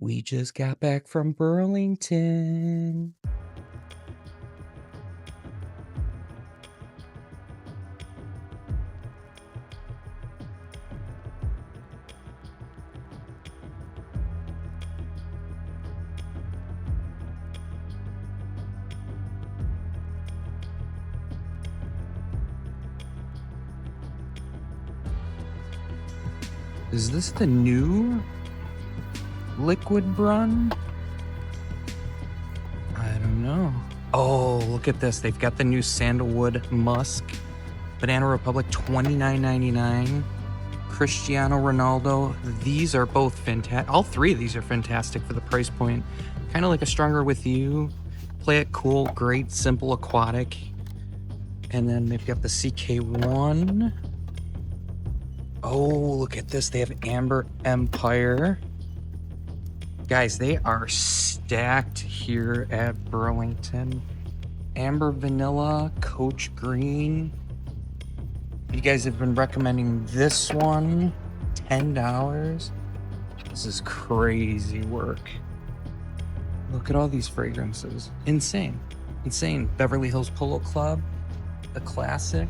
We just got back from Burlington. Is this the new liquid brun? I don't know. Oh, look at this. They've got the new Sandalwood Musk. Banana Republic, $29.99. Cristiano Ronaldo. These are both fantastic. All three of these are fantastic for the price point. Kind of like a Stronger With You. Play it cool, great, simple, aquatic. And then they've got the CK1. Oh, look at this. They have Amber Empire. Guys, they are stacked here at Burlington. Amber Vanilla, Coach Green. You guys have been recommending this one. $10. This is crazy work. Look at all these fragrances. Insane. Insane. Beverly Hills Polo Club. The classic.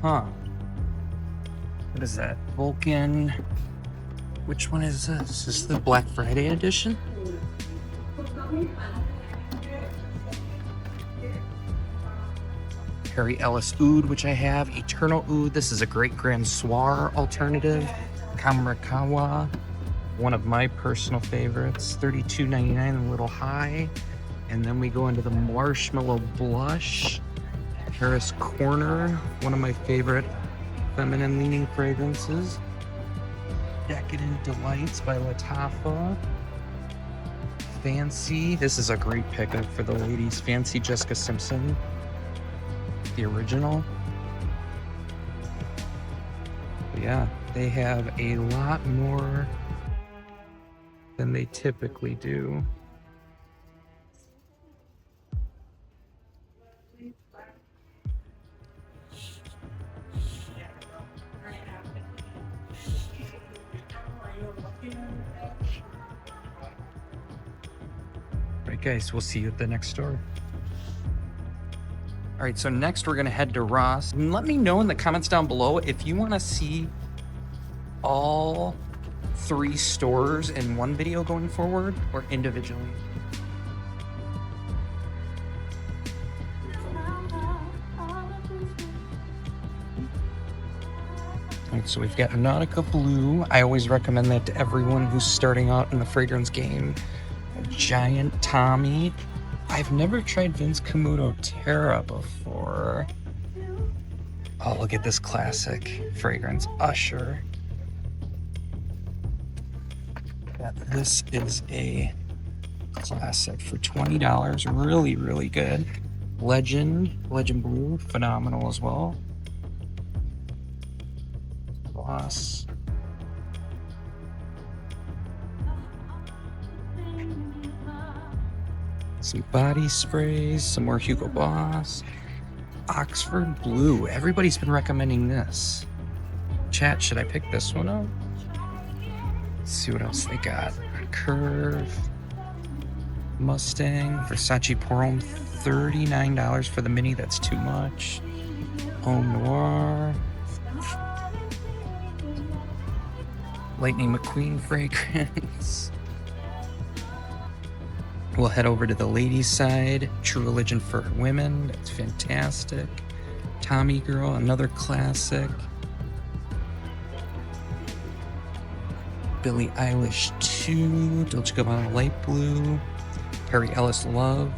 Huh. What is that? Vulcan. Which one is this? Is this the Black Friday edition? Harry Ellis Oud, which I have. Eternal Oud. This is a great Grand Soir alternative. Kamarakawa. One of my personal favorites. $32.99, a little high. And then we go into the Marshmallow Blush. Paris Corner. One of my favorite feminine leaning fragrances. Decadent Delights by Lattafa. Fancy. This is a great pickup for the ladies. Fancy Jessica Simpson. The original. But yeah, they have a lot more than they typically do. All right, guys, we'll see you at the next store. All right, so next we're gonna head to Ross. And let me know in the comments down below if you wanna see all three stores in one video going forward or individually. All right, so we've got Nautica Blue. I always recommend that to everyone who's starting out in the fragrance game. Giant Tommy. I've never tried Vince Camuto Terra before. Oh, look at this classic fragrance, Usher. Yeah, this is a classic for $20. Really, really good. Legend Blue, phenomenal as well. Boss. Some body sprays, some more Hugo Boss. Oxford Blue. Everybody's been recommending this. Chat, should I pick this one up? Let's see what else they got. Curve. Mustang. Versace Pour Homme. $39 for the mini. That's too much. Homme Noir. Lightning McQueen fragrance. We'll head over to the ladies' side. True Religion for Women. That's fantastic. Tommy Girl, another classic. Billie Eilish 2. Dolce & Gabbana Light Blue. Harry Ellis Love.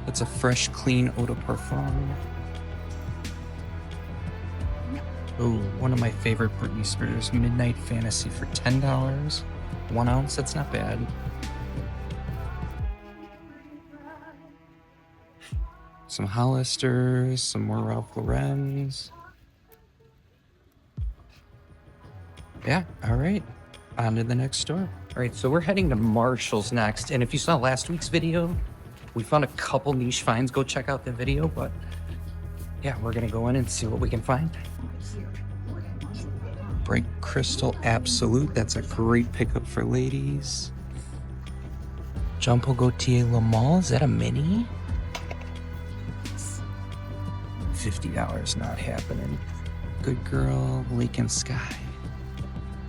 That's a fresh, clean eau de parfum. Oh, one of my favorite Britney Spears, Midnight Fantasy for $10. 1 ounce, that's not bad. Some Hollisters, some more Ralph Lauren's. Yeah, all right. On to the next store. All right, so we're heading to Marshall's next. And if you saw last week's video, we found a couple niche finds. Go check out the video, but yeah, we're gonna go in and see what we can find. Bright Crystal Absolute. That's a great pickup for ladies. Jumbo Gautier Le Mans. Is that a mini? $50 not happening. Good Girl, Lake and Sky.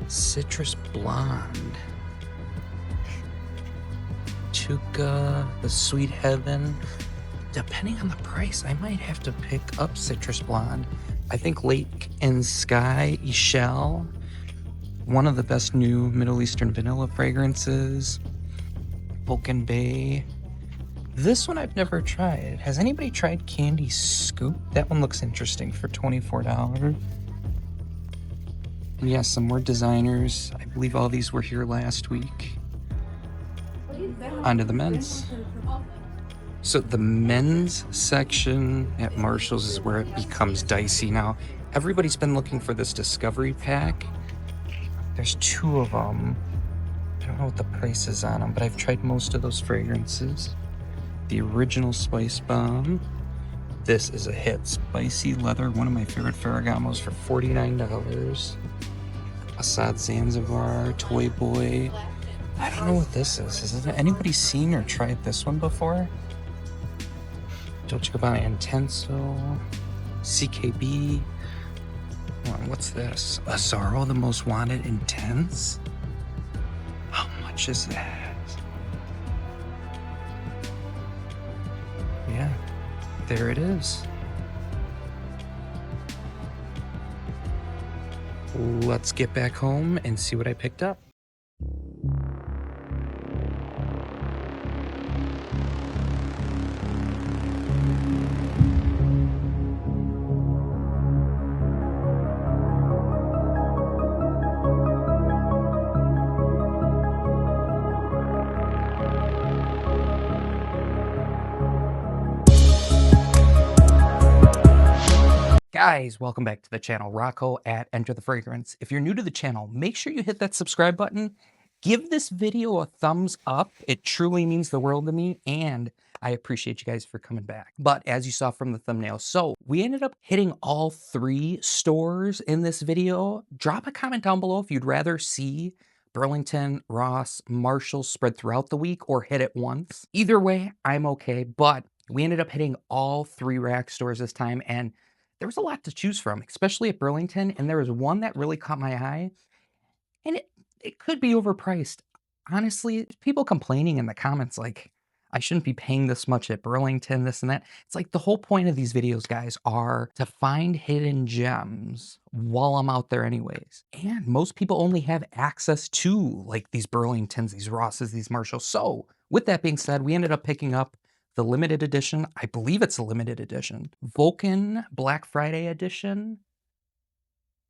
Citrus Blonde. Tuca, The Sweet Heaven. Depending on the price, I might have to pick up Citrus Blonde. I think Lake and Sky, Ishel, one of the best new Middle Eastern vanilla fragrances. Vulcan Bay. This one I've never tried. Has anybody tried Candy Scoop? That one looks interesting for $24. And yeah, some more designers. I believe all these were here last week. On to the men's. So the men's section at Marshall's is where it becomes dicey. Now, everybody's been looking for this discovery pack. There's 2 of them. I don't know what the price is on them, but I've tried most of those fragrances. The original Spice Bomb. This is a hit. Spicy Leather, one of my favorite Ferragamos for $49. Assad Zanzibar, Toy Boy. I don't know what this is. Has anybody seen or tried this one before? Dolce & Gabbana Intenso, CKB. What's this? Asaro, The Most Wanted Intense? How much is that? Yeah, there it is. Let's get back home and see what I picked up. Guys, welcome back to the channel. Rocco at Enter the Fragrance. If you're new to the channel, make sure you hit that subscribe button. Give this video a thumbs up. It truly means the world to me, and I appreciate you guys for coming back. But as you saw from the thumbnail, so we ended up hitting all 3 stores in this video. Drop a comment down below if you'd rather see Burlington, Ross, Marshalls spread throughout the week or hit it once. Either way, I'm okay, but we ended up hitting all 3 rack stores this time, and there was a lot to choose from, especially at Burlington, and there was one that really caught my eye, and it could be overpriced. Honestly, people complaining in the comments like, I shouldn't be paying this much at Burlington, this and that. It's like the whole point of these videos, guys, are to find hidden gems while I'm out there anyways. And most people only have access to like these Burlingtons, these Rosses, these Marshalls. So with that being said, we ended up picking up the limited edition. I believe it's a limited edition. Vulcan Black Friday edition.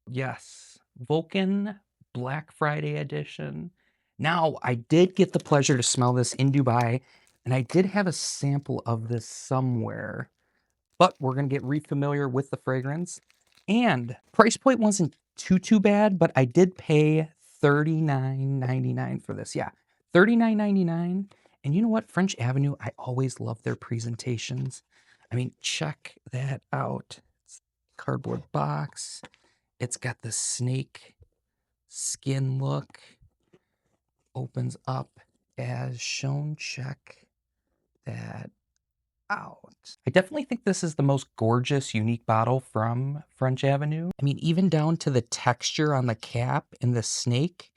Yes, Vulcan Black Friday edition. Now, I did get the pleasure to smell this in Dubai, and I did have a sample of this somewhere, but we're going to get re-familiar with the fragrance. And price point wasn't too bad, but I did pay $39.99 for this. Yeah, $39.99. And you know what? French Avenue, I always love their presentations. I mean, check that out. It's a cardboard box. It's got the snake skin look. Opens up as shown. Check that out. I definitely think this is the most gorgeous, unique bottle from French Avenue. I mean, even down to the texture on the cap and the snake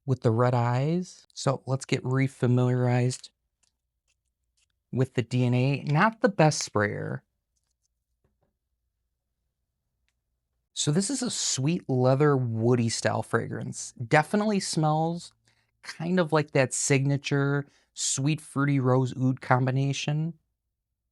with the red eyes. So let's get re-familiarized with the DNA. Not the best sprayer. So this is a sweet leather woody style fragrance. Definitely smells kind of like that signature sweet fruity rose oud combination.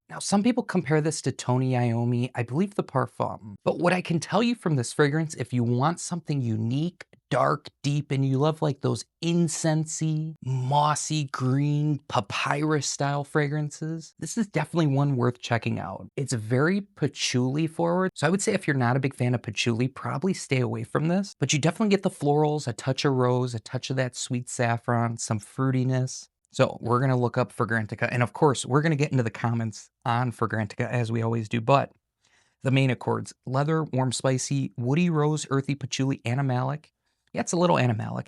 Now, some people compare this to Tony Iommi, I believe the Parfum. But what I can tell you from this fragrance, if you want something unique, dark, deep, and you love like those incensey, mossy, green, papyrus style fragrances, this is definitely one worth checking out. It's very patchouli forward. So I would say if you're not a big fan of patchouli, probably stay away from this. But you definitely get the florals, a touch of rose, a touch of that sweet saffron, some fruitiness. So we're going to look up Fragrantica. And of course, we're going to get into the comments on Fragrantica as we always do. But the main accords, leather, warm, spicy, woody, rose, earthy, patchouli, animalic. Yeah, it's a little animalic.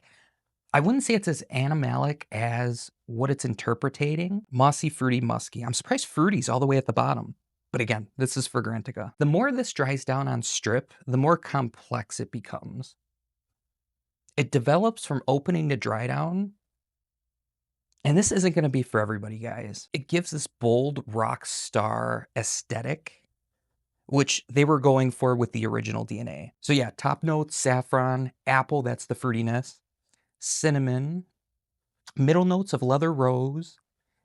I wouldn't say it's as animalic as what it's interpreting. Mossy, fruity, musky. I'm surprised fruity's all the way at the bottom. But again, this is Fragrantica. The more this dries down on strip, the more complex it becomes. It develops from opening to dry down. And this isn't going to be for everybody, guys. It gives this bold rock star aesthetic, which they were going for with the original DNA. So yeah, top notes, saffron, apple, that's the fruitiness, cinnamon, middle notes of leather rose,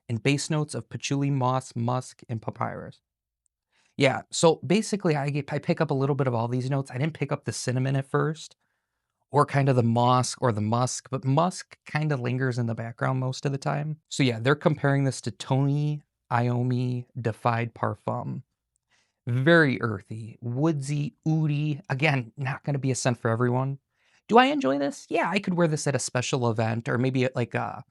and base notes of patchouli, moss, musk, and papyrus. Yeah, so basically I pick up a little bit of all these notes. I didn't pick up the cinnamon at first, or kind of the moss or the musk, but musk kind of lingers in the background most of the time. So yeah, they're comparing this to Tony Iommi Defied Parfum. Very earthy, woodsy, oody. Again, not going to be a scent for everyone. Do I enjoy this? Yeah, I could wear this at a special event or maybe at like a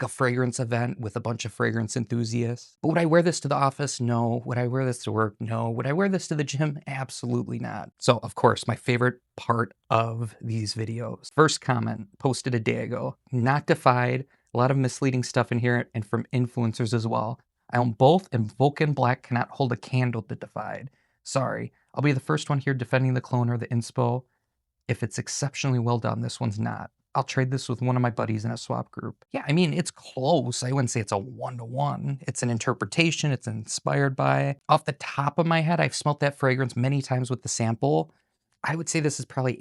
fragrance event with a bunch of fragrance enthusiasts. But would I wear this to the office? No. Would I wear this to work? No. Would I wear this to the gym? Absolutely not. So, of course, my favorite part of these videos. First comment posted a day ago. Not defied. A lot of misleading stuff in here and from influencers as well. I own both, and Vulcan Black cannot hold a candle to Defied. Sorry. I'll be the first one here defending the clone or the inspo. If it's exceptionally well done, this one's not. I'll trade this with one of my buddies in a swap group. Yeah, I mean, it's close. I wouldn't say it's a one-to-one. It's an interpretation. It's inspired by. Off the top of my head, I've smelt that fragrance many times with the sample. I would say this is probably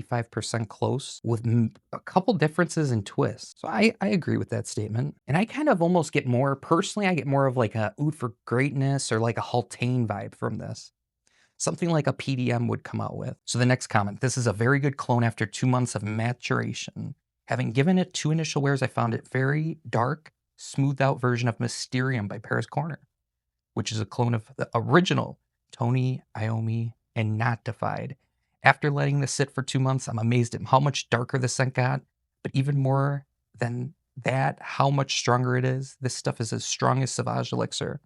80-85% close with a couple differences and twists. So I agree with that statement. And I kind of almost get more, personally, I get more of like a oud for greatness or like a Haltane vibe from this. Something like a PDM would come out with. So the next comment, this is a very good clone after 2 months of maturation. Having given it 2 initial wears, I found it very dark, smoothed out version of Mysterium by Paris Corner, which is a clone of the original Tony Iommi and not Defied. After letting this sit for 2 months, I'm amazed at how much darker the scent got, but even more than that, how much stronger it is. This stuff is as strong as Sauvage Elixir.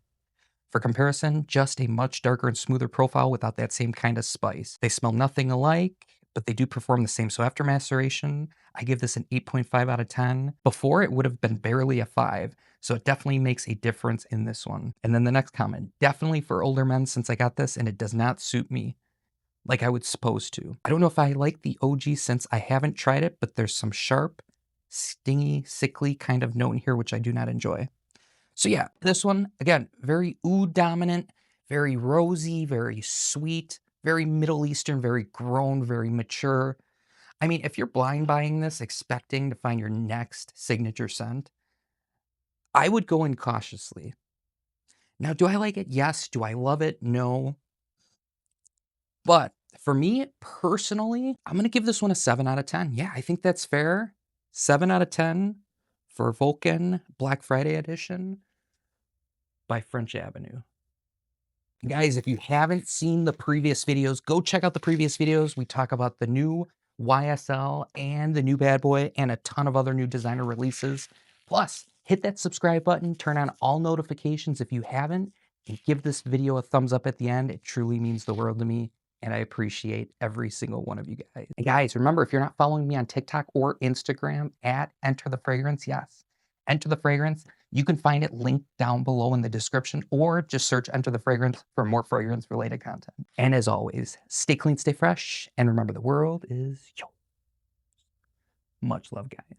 For comparison, just a much darker and smoother profile without that same kind of spice. They smell nothing alike, but they do perform the same. So after maceration, I give this an 8.5 out of 10. Before, it would have been barely a 5. So it definitely makes a difference in this one. And then the next comment, definitely for older men since I got this, and it does not suit me like I was supposed to. I don't know if I like the OG since I haven't tried it, but there's some sharp, stingy, sickly kind of note in here, which I do not enjoy. So yeah, this one, again, very oud dominant, very rosy, very sweet, very Middle Eastern, very grown, very mature. I mean, if you're blind buying this, expecting to find your next signature scent, I would go in cautiously. Now, do I like it? Yes. Do I love it? No. But for me personally, I'm going to give this one a 7 out of 10. Yeah, I think that's fair. 7 out of 10 for Vulcan Black Friday edition by French Avenue. Guys, if you haven't seen the previous videos, go check out the previous videos. We talk about the new YSL and the new bad boy and a ton of other new designer releases. Plus, hit that subscribe button, turn on all notifications if you haven't, and give this video a thumbs up at the end. It truly means the world to me, and I appreciate every single one of you guys. And guys, remember, if you're not following me on TikTok or Instagram at Enter the Fragrance, yes, Enter the Fragrance. You can find it linked down below in the description, or just search Enter the Fragrance for more fragrance related content. And as always, stay clean, stay fresh, and remember the world is yours. Much love, guys.